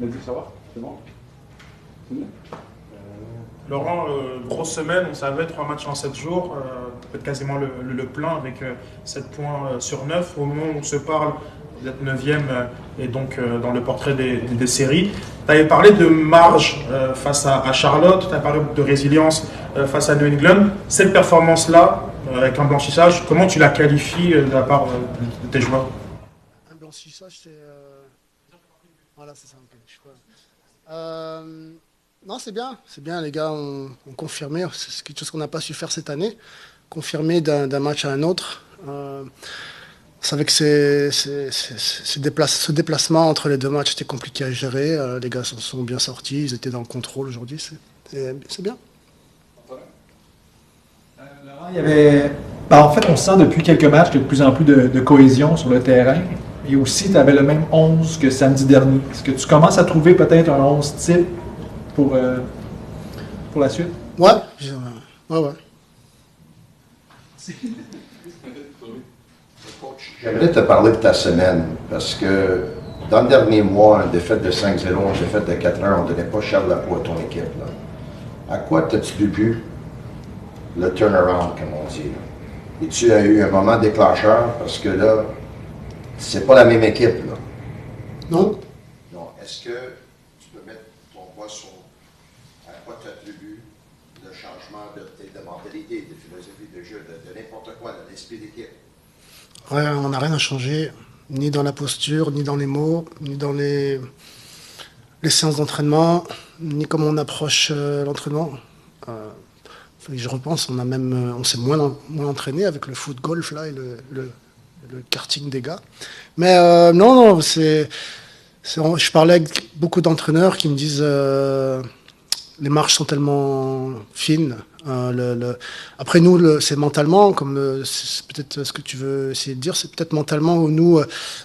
Mais ça va, c'est bon. C'est bien. Laurent, grosse semaine, on savait, 3 matchs en 7 jours, peut-être quasiment le plein avec 7 points sur 9. Au moment où on se parle, vous êtes 9e et donc dans le portrait des séries. Tu avais parlé de marge face à Charlotte, tu as parlé de résilience face à New England. Cette performance-là, avec un blanchissage, comment tu la qualifies de la part de tes joueurs? Un blanchissage, c'est. Voilà, c'est ça. Ok, je crois. Non, c'est bien, les gars ont confirmé. C'est quelque chose qu'on n'a pas su faire cette année, confirmer d'un match à un autre. On savait que ce déplacement entre les deux matchs était compliqué à gérer. Les gars sont bien sortis, ils étaient dans le contrôle aujourd'hui. C'est bien. Laurent, il y avait. En fait, on sent depuis quelques matchs qu'il y a de plus en plus de cohésion sur le terrain. Et aussi, tu avais le même 11 que samedi dernier. Est-ce que tu commences à trouver peut-être un 11 type pour la suite? Ouais, ouais. J'aimerais te parler de ta semaine, parce que dans le dernier mois, une défaite de 5-0, une défaite de 4-1, on ne donnait pas cher la peau à ton équipe. Là. À quoi t'as-tu dû le turnaround, comme on dit? Là? Et tu as eu un moment déclencheur, parce que là, c'est pas la même équipe. Là. Non? Donc, est-ce que tu peux mettre ton poids sur à quoi tu attribues le changement de mentalité, de philosophie de jeu, de n'importe quoi, de l'esprit d'équipe? Ouais, on n'a rien à changer, ni dans la posture, ni dans les mots, ni dans les séances d'entraînement, ni comment on approche l'entraînement. Je repense, on s'est moins entraîné avec le foot golf là et le karting des gars. Mais non, je parlais avec beaucoup d'entraîneurs qui me disent les marches sont tellement fines. Après nous, c'est mentalement, comme c'est peut-être ce que tu veux essayer de dire, c'est peut-être mentalement où nous,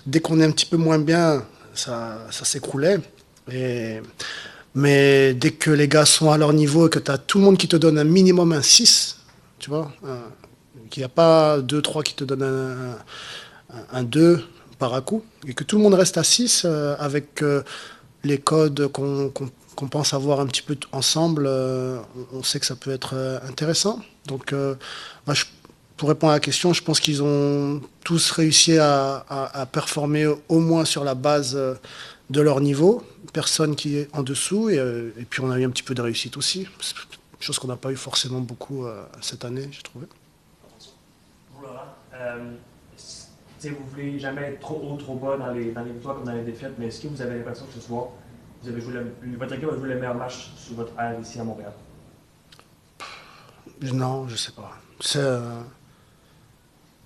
dès qu'on est un petit peu moins bien, ça s'écroulait. Mais dès que les gars sont à leur niveau et que tu as tout le monde qui te donne un minimum un 6, tu vois, qu'il n'y a pas 2, 3 qui te donnent un 2 par à coup, et que tout le monde reste à 6 avec les codes qu'on pense avoir un petit peu ensemble, on sait que ça peut être intéressant. Donc, pour répondre à la question, je pense qu'ils ont tous réussi à performer au moins sur la base de leur niveau. Personne qui est en dessous. Et puis, on a eu un petit peu de réussite aussi. Chose qu'on n'a pas eu forcément beaucoup cette année, j'ai trouvé. Pour Laurent, vous ne voulez jamais être trop haut, trop bas dans les victoires comme dans les défaites, mais est-ce que vous avez l'impression que ce soir, votre équipe a joué le meilleur match sur votre ère ici à Montréal? Non, je sais pas.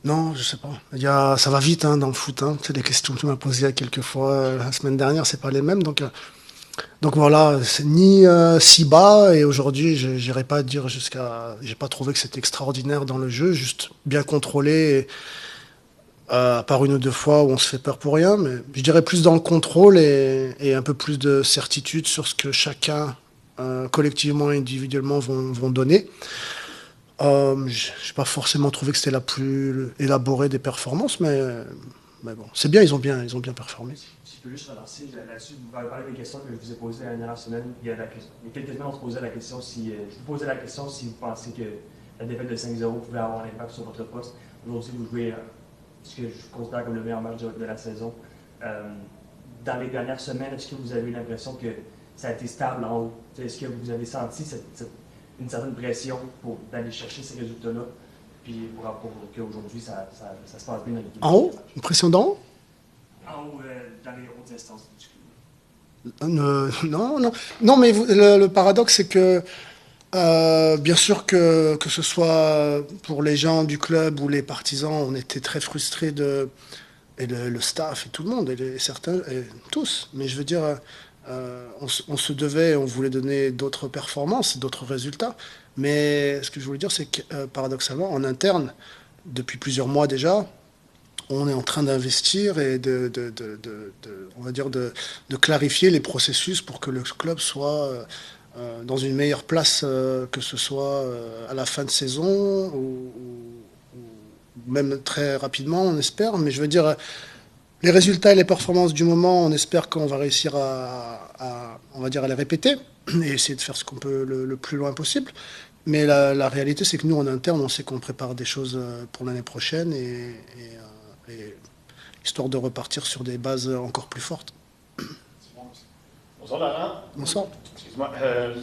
Non, je sais pas. Ça va vite dans le foot. C'est des questions que tu m'as posées quelques fois la semaine dernière, c'est pas les mêmes. Donc voilà, c'est ni si bas, et aujourd'hui, j'irai pas dire jusqu'à. J'ai pas trouvé que c'était extraordinaire dans le jeu, juste bien contrôlé. À part une ou deux fois où on se fait peur pour rien, mais je dirais plus dans le contrôle et un peu plus de certitude sur ce que chacun, collectivement et individuellement, vont donner. Je n'ai pas forcément trouvé que c'était la plus élaborée des performances, mais bon, c'est bien, ils ont bien performé. Si je peux juste relancer là-dessus, vous avez parlé des questions que je vous ai posées la dernière semaine. Il y a quelques semaines, on se posait la question je vous posais la question si vous pensez que la défaite de 5-0 pouvait avoir un impact sur votre poste. Aujourd'hui, vous jouez ce que je considère comme le meilleur match de la saison. Dans les dernières semaines, est-ce que vous avez eu l'impression que ça a été stable en haut? Est-ce que vous avez senti une certaine pression pour d'aller chercher ces résultats-là, puis pour qu'aujourd'hui, ça se passe bien dans l'équipe? En haut? Une pression d'en haut? En haut, dans les hautes instances du Non, mais le paradoxe, c'est que bien sûr que ce soit pour les gens du club ou les partisans, on était très frustrés et le staff et tout le monde, certains, et tous. Mais je veux dire, on se devait, on voulait donner d'autres performances, d'autres résultats. Mais ce que je voulais dire, c'est que paradoxalement, en interne, depuis plusieurs mois déjà, on est en train d'investir et on va dire de clarifier les processus pour que le club soit dans une meilleure place, que ce soit à la fin de saison ou même très rapidement, on espère. Mais je veux dire, les résultats et les performances du moment, on espère qu'on va réussir on va dire, à les répéter et essayer de faire ce qu'on peut le plus loin possible. Mais la réalité, c'est que nous, en interne, on sait qu'on prépare des choses pour l'année prochaine et histoire de repartir sur des bases encore plus fortes. Bonsoir Laurent. Bonsoir. Excuse-moi.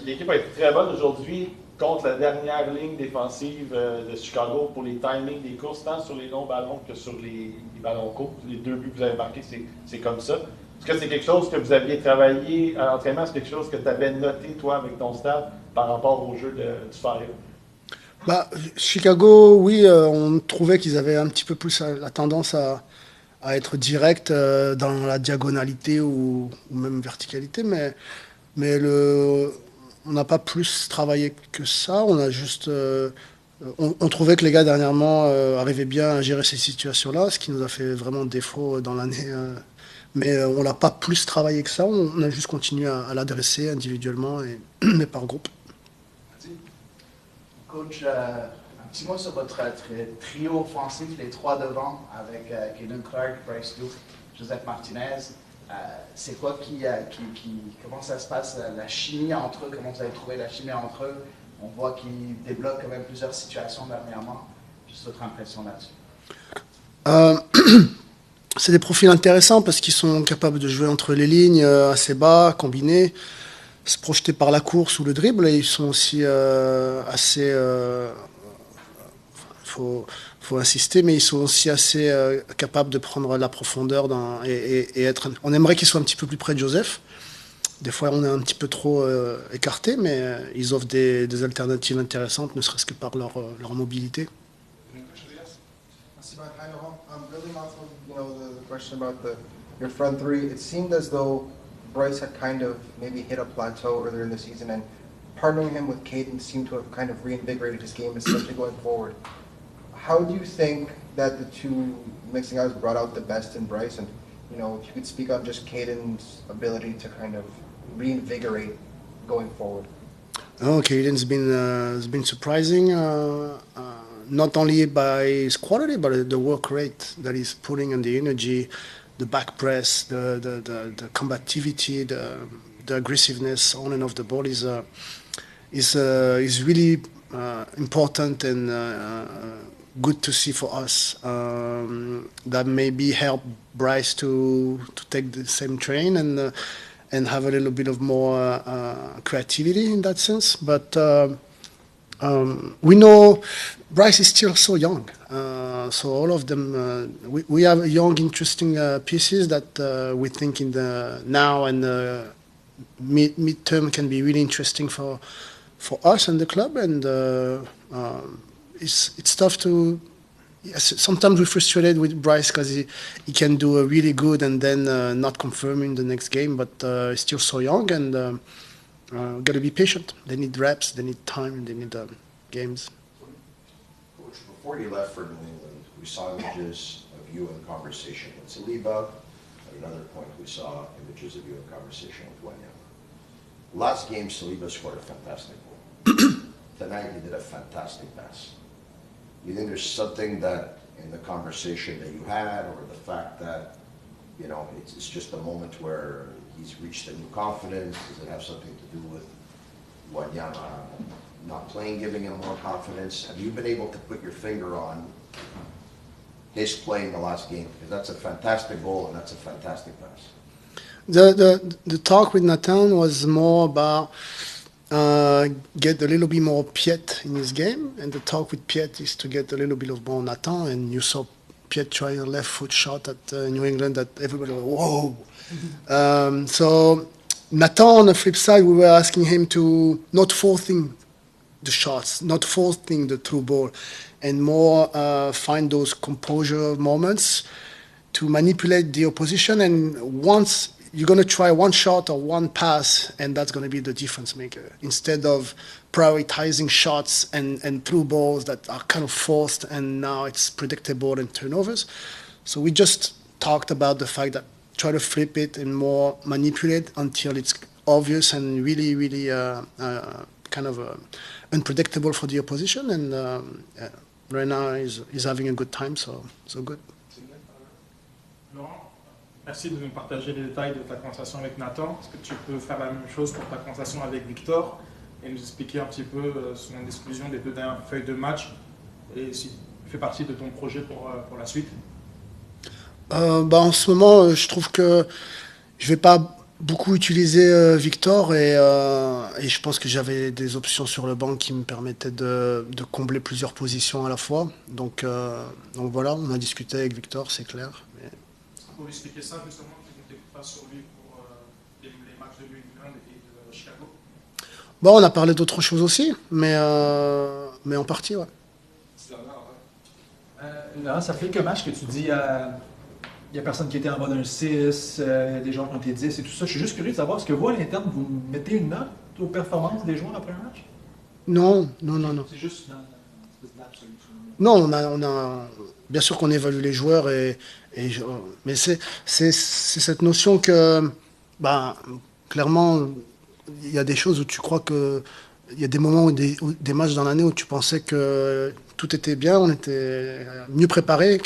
L'équipe a été très bonne aujourd'hui contre la dernière ligne défensive de Chicago pour les timings des courses, tant sur les longs ballons que sur les ballons courts. Les 2 buts que vous avez marqués, c'est comme ça. Est-ce que c'est quelque chose que vous aviez travaillé à l'entraînement? C'est quelque chose que tu avais noté, toi, avec ton staff, par rapport au jeu du Fire? Chicago, oui, on trouvait qu'ils avaient un petit peu plus la tendance à être direct dans la diagonalité ou même verticalité, mais on n'a pas plus travaillé que ça. On a juste, on trouvait que les gars dernièrement arrivaient bien à gérer ces situations-là, ce qui nous a fait vraiment défaut dans l'année. Mais on l'a pas plus travaillé que ça. On a juste continué à l'adresser individuellement mais par groupe. Coach, un petit mot sur votre trio offensif, les 3 devant, avec Caden, Clarke, Bryce Duke, Josef, Martinez. C'est quoi comment ça se passe, la chimie entre eux, comment vous avez trouvé la chimie entre eux? On voit qu'ils débloquent quand même plusieurs situations dernièrement. Juste votre impression là-dessus. C'est des profils intéressants parce qu'ils sont capables de jouer entre les lignes assez bas, combinés, se projeter par la course ou le dribble, et ils sont aussi assez... faut insister, mais ils sont aussi assez capables de prendre la profondeur et être... On aimerait qu'ils soient un petit peu plus près de Josef. Des fois, on est un petit peu trop écarté, mais ils offrent des alternatives intéressantes, ne serait-ce que par leur mobilité. Hi, Laurent. Building off of the question about your front three, it seemed as though Bryce had kind of maybe hit a plateau earlier in the season, and partnering him with Caden seemed to have kind of reinvigorated his game, especially going forward. How do you think that the two mixing guys brought out the best in Bryce? And if you could speak on just Caden's ability to kind of reinvigorate going forward. Caden's been surprising. Not only by his quality, but the work rate that he's putting and the energy, the back press, the combativity, the aggressiveness on and off the ball is really important and good to see for us. That maybe help Bryce to take the same train and have a little bit of more creativity in that sense. But we know Bryce is still so young. So all of them, we have young, interesting pieces that we think in the now and mid-term can be really interesting for us and the club. And it's tough to... Yes, sometimes we're frustrated with Bryce because he can do a really good and then not confirm in the next game, but he's still so young and got to be patient. They need reps, they need time, and they need games. Coach, before you left for New England, we saw images of you in conversation with Saliba. At another point, we saw images of you in conversation with Wanya. Last game, Saliba scored a fantastic goal. Tonight, he did a fantastic pass. You think there's something that in the conversation that you had, or the fact that, it's just a moment where he's reached a new confidence? Does it have something to do with Wanyama not playing, giving him more confidence? Have you been able to put your finger on his play in the last game? Because that's a fantastic goal and that's a fantastic pass. The talk with Nathan was more about get a little bit more Piet in his game, and the talk with Piet is to get a little bit of more Nathan. And you saw Piet try a left foot shot at New England that everybody was, whoa. So Nathan, on the flip side, we were asking him to not forcing the shots, not forcing the through ball, and more find those composure moments to manipulate the opposition. And once you're going to try one shot or one pass, and that's going to be the difference maker, instead of prioritizing shots and through balls that are kind of forced and now it's predictable and turnovers. So we just talked about the fact that try to flip it and more manipulate until it's obvious and really, really kind of unpredictable for the opposition. And right now he's having a good time, so good. Laurent, Merci de nous partager les détails de ta conversation avec Nathan. Est-ce que tu peux faire la même chose pour ta conversation avec Victor et nous expliquer un petit peu son exclusion des 2 dernières feuilles de match et si fait partie de ton projet pour la suite? En ce moment, je trouve que je vais pas beaucoup utiliser Victor et je pense que j'avais des options sur le banc qui me permettaient de combler plusieurs positions à la fois. Donc voilà, on a discuté avec Victor, c'est clair. Mais Pour lui expliquer ça, justement, tu ne t'écoutes pas sur lui pour les matchs de New England et de Chicago? bon, on a parlé d'autres choses aussi, mais en partie, ouais. Laurent, ça fait quelques matchs que tu dis il n'y a personne qui était en bas d'un 6, il y a des joueurs qui ont été 10 et tout ça. Je suis juste curieux de savoir, est-ce que vous, à l'interne, vous mettez une note aux performances des joueurs après un match? Non. C'est juste dans l'espèce d'absolu. Non, bien sûr qu'on évalue les joueurs mais c'est cette notion que, bah, clairement, il y a des choses où tu crois que, il y a des moments des matchs dans l'année où tu pensais que tout était bien, on était mieux préparé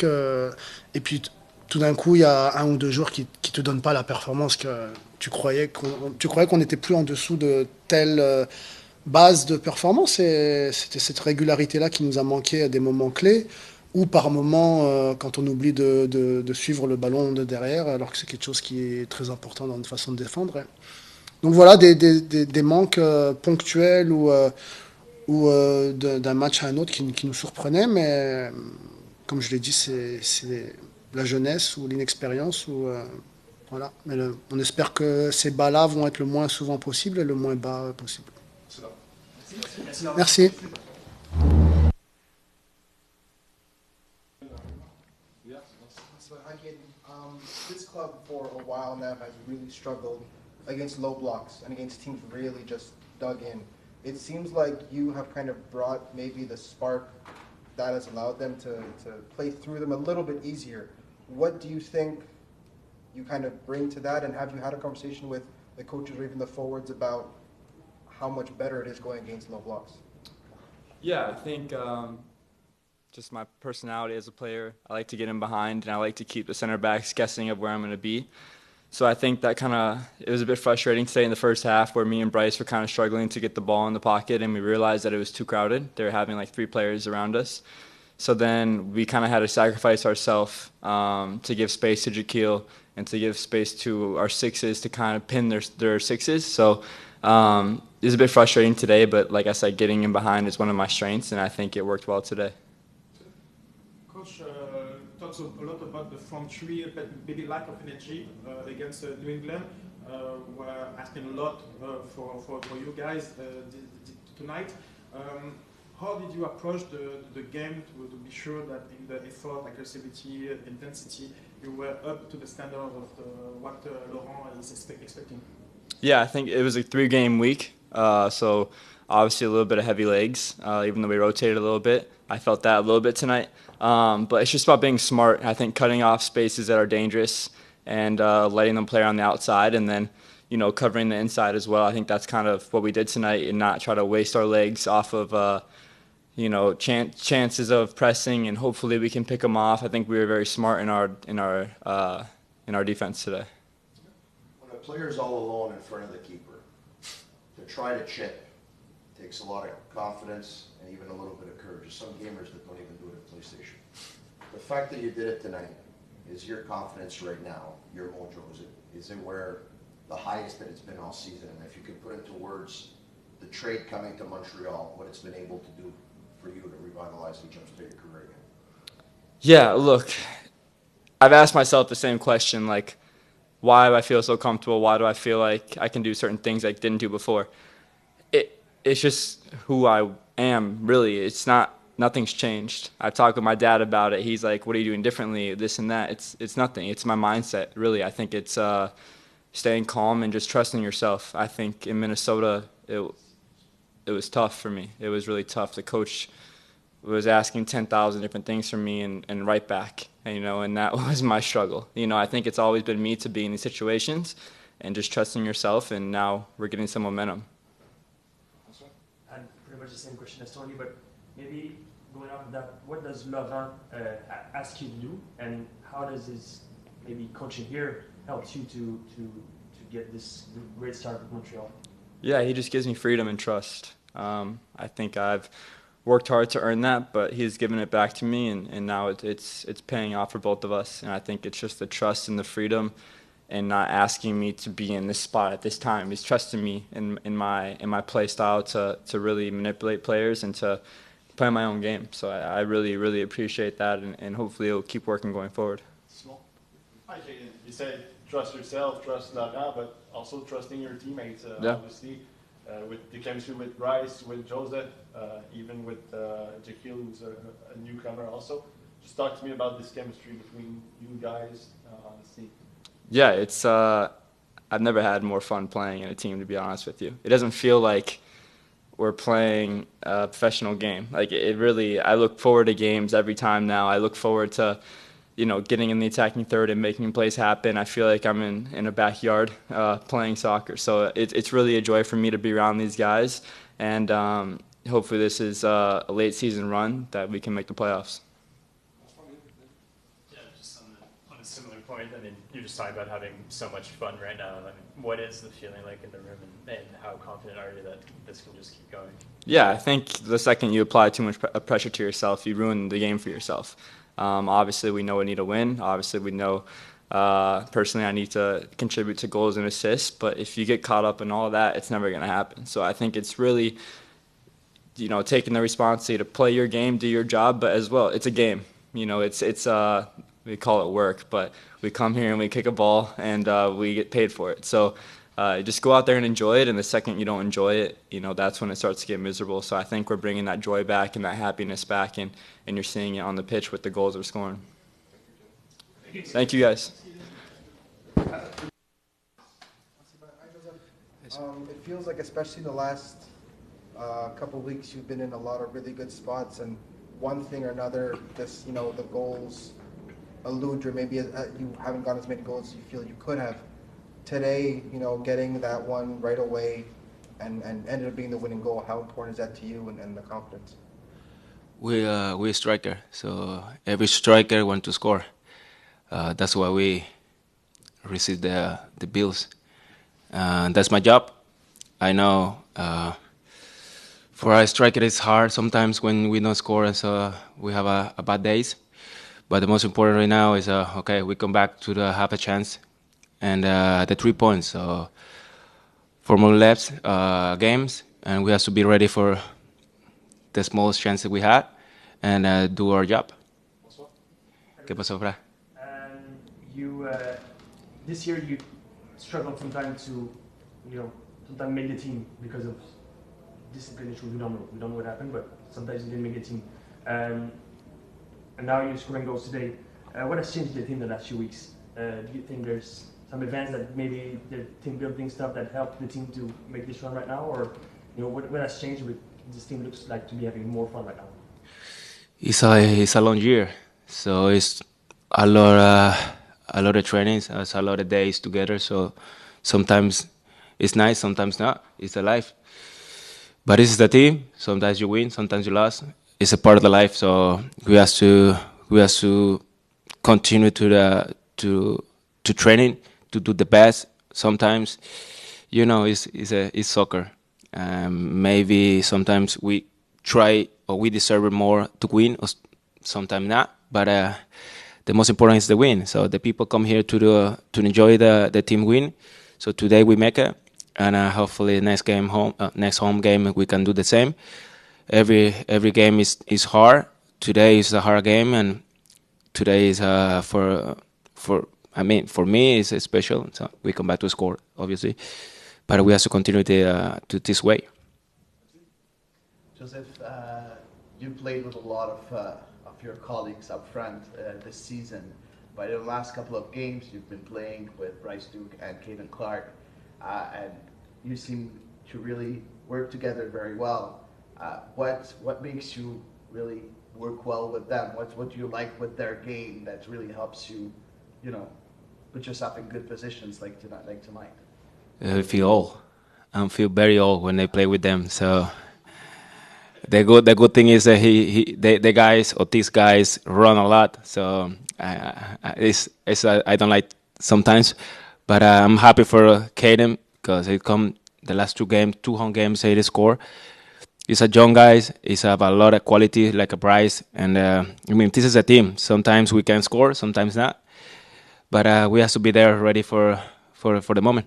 et puis tout d'un coup, il y a 1 ou 2 jours qui te donnent pas la performance que tu croyais qu'on n'était plus en dessous de telle base de performance et c'était cette régularité-là qui nous a manqué à des moments clés ou par moments quand on oublie de suivre le ballon de derrière alors que c'est quelque chose qui est très important dans notre façon de défendre. Donc voilà, des manques ponctuels ou d'un match à un autre qui nous surprenaient, mais comme je l'ai dit, c'est la jeunesse ou l'inexpérience. Voilà. Mais on espère que ces bas-là vont être le moins souvent possible et le moins bas possible. Merci. So, hi, Caden. This club for a while now has really struggled against low blocks and against teams really just dug in. It seems like you have kind of brought maybe the spark that has allowed them to play through them a little bit easier. What do you think you kind of bring to that, and have you had a conversation with the coaches or even the forwards about how much better it is going against low blocks? Yeah, I think just my personality as a player, I like to get in behind and I like to keep the center backs guessing of where I'm going to be. So I think that it was a bit frustrating today in the first half where me and Bryce were kind of struggling to get the ball in the pocket and we realized that it was too crowded. They were having like 3 players around us. So then we kind of had to sacrifice ourselves to give space to Jaquil and to give space to our 6s to kind of pin their 6s. So it was a bit frustrating today, but like I said, getting in behind is one of my strengths, and I think it worked well today. Coach talks a lot about the front three, but maybe lack of energy against New England. We're asking a lot for you guys tonight. How did you approach the game to be sure that in the effort, aggressivity, intensity, you were up to the standard of what Laurent is expecting? Yeah, I think it was a 3-game week, so obviously a little bit of heavy legs, even though we rotated a little bit. I felt that a little bit tonight. But it's just about being smart. I think cutting off spaces that are dangerous and letting them play on the outside and then, covering the inside as well. I think that's kind of what we did tonight and not try to waste our legs off of, chances of pressing and hopefully we can pick them off. I think we were very smart in our defense today. When a player's all alone in front of the keeper, to try to chip takes a lot of confidence and even a little bit of courage. There's some gamers that don't even do it at PlayStation. The fact that you did it tonight, is your confidence right now, your mojo, is it where the highest that it's been all season? And if you could put into words the trade coming to Montreal, what it's been able to do for you to revitalize and jumpstart your career again? Yeah, look, I've asked myself the same question, like, why do I feel so comfortable? Why do I feel like I can do certain things I didn't do before? It's just who I am, really. Nothing's changed. I've talked with my dad about it. He's like, what are you doing differently, this and that? It's nothing. It's my mindset, really. I think it's staying calm and just trusting yourself. I think in Minnesota, it was tough for me. It was really tough. The coach was asking 10,000 different things from me and right back, and that was my struggle. I think it's always been me to be in these situations and just trusting yourself, and now we're getting some momentum. And pretty much the same question as Tony, but maybe going off of that, what does Laurent ask you to do, and how does his maybe coaching here helped you to get this great start with Montreal? Yeah, he just gives me freedom and trust. I think I've worked hard to earn that, but he's given it back to me, and now it's paying off for both of us. And I think it's just the trust and the freedom, and not asking me to be in this spot at this time. He's trusting me in my play style to really manipulate players and to play my own game. So I really appreciate that, and hopefully it'll keep working going forward. Hi, Caden. You said trust yourself, trust Laurent, but also trusting your teammates. Yeah. Obviously, with the chemistry with Bryce, with Josef, even with Jaquil, who's a newcomer also. Just talk to me about this chemistry between you guys on the team. Yeah, it's I've never had more fun playing in a team, to be honest with you. It doesn't feel like we're playing a professional game. Like it really, I look forward to games every time now. I look forward to, getting in the attacking third and making plays happen. I feel like I'm in a backyard playing soccer. So it's really a joy for me to be around these guys. And hopefully this is a late season run that we can make the playoffs. Yeah, just on a similar point, I mean, you're just talking about having so much fun right now. I mean, what is the feeling like in the room, and how confident are you that this can just keep going? Yeah, I think the second you apply too much pressure to yourself, you ruin the game for yourself. Obviously, we know we need to win. Obviously, we know personally I need to contribute to goals and assists. But if you get caught up in all of that, it's never going to happen. So I think it's really, taking the responsibility to play your game, do your job, but as well, it's a game. It's we call it work, but we come here and we kick a ball and we get paid for it. So just go out there and enjoy it. And the second you don't enjoy it, that's when it starts to get miserable. So I think we're bringing that joy back and that happiness back, and you're seeing it on the pitch with the goals we're scoring. Thank you, guys. It feels like, especially the last couple of weeks, you've been in a lot of really good spots, and one thing or another, the goals elude you, or maybe you haven't gotten as many goals as you feel you could have. Today, getting that one right away and ended up being the winning goal, how important is that to you and the confidence? We're a striker, so every striker wants to score. That's why we receive the bills. That's my job. I know for a striker it's hard sometimes when we don't score, and so we have a bad days. But the most important right now is okay, we come back to the half a chance and the 3 points. So 4 more laps games, and we have to be ready for the smallest chance that we had and do our job. ¿Qué pasó, Fra? This year you struggled from time to, sometimes make the team because of discipline issues. We don't know what happened, but sometimes you didn't make the team. And now you're scoring goals today. What has changed the team the last few weeks? Do you think there's some events that maybe the team building stuff that helped the team to make this run right now, or what has changed with this team? Looks like to be having more fun right now. It's a long year, so it's a lot of trainings, it's a lot of days together. So sometimes it's nice, sometimes not. It's a life. But this is the team. Sometimes you win, sometimes you lose. It's a part of the life. So we have to continue to training, to do the best. Sometimes, it's soccer. Maybe sometimes we try or we deserve more to win, or sometimes not. But the most important is the win. So the people come here to enjoy the team win. So today we make it, and hopefully next home game we can do the same. Every game is hard. Today is a hard game, and today is for me it's special. So we come back to score, obviously, but we have to continue to this way. Josef, you played with a lot of your colleagues up front this season, but in the last couple of games you've been playing with Bryce Duke and Caden Clarke, and you seem to really work together very well. What makes you really work well with them? What do you like with their game that really helps you, put yourself in good positions like tonight? I feel very old when I play with them. So The good thing is that the guys or these guys run a lot, so I don't like sometimes, but I'm happy for Caden because he come the last two home games he score. He's a young guy. He's have a lot of quality like a Bryce, and I mean this is a team. Sometimes we can score, sometimes not, but we have to be there ready for the moment.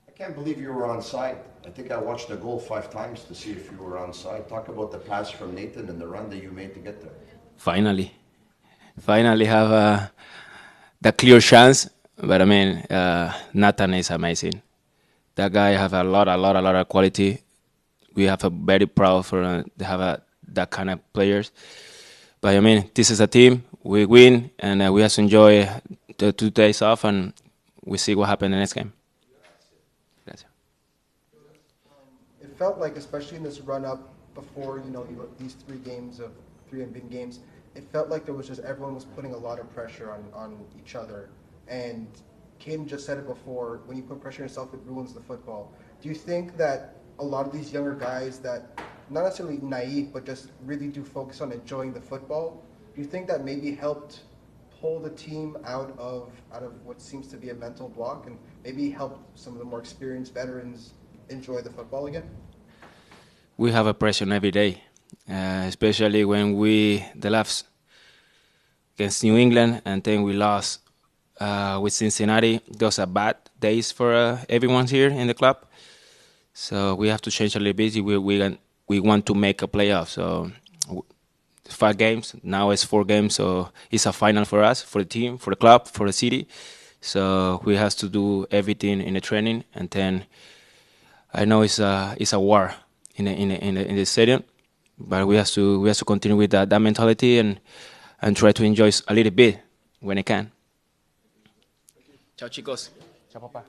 I can't believe you were on side. I think I watched the goal 5 times to see if you were on side. Talk about the pass from Nathan and the run that you made to get there. Finally have the clear chance. But I mean, Nathan is amazing. That guy have a lot of quality. We have a very proud for to have that kind of players. But I mean, this is a team. We win, and we have to enjoy the 2 days off, and we see what happens in the next game. It felt like, especially in this run-up before, these 3 games of 3 unbeaten games, it felt like there was just everyone was putting a lot of pressure on each other. And Caden just said it before, when you put pressure on yourself, it ruins the football. Do you think that a lot of these younger guys that, not necessarily naive, but just really do focus on enjoying the football, do you think that maybe helped pull the team out of what seems to be a mental block and maybe help some of the more experienced veterans enjoy the football again? We have a pressure every day, especially when the last against New England, and then we lost with Cincinnati. Those are bad days for everyone here in the club. So we have to change a little bit. We want to make a playoff. So 5 games, now it's 4 games. So it's a final for us, for the team, for the club, for the city. So we have to do everything in the training, and then I know it's a war in the stadium, but we have to continue with that mentality and try to enjoy a little bit when I can. Ciao chicos. Ciao papá.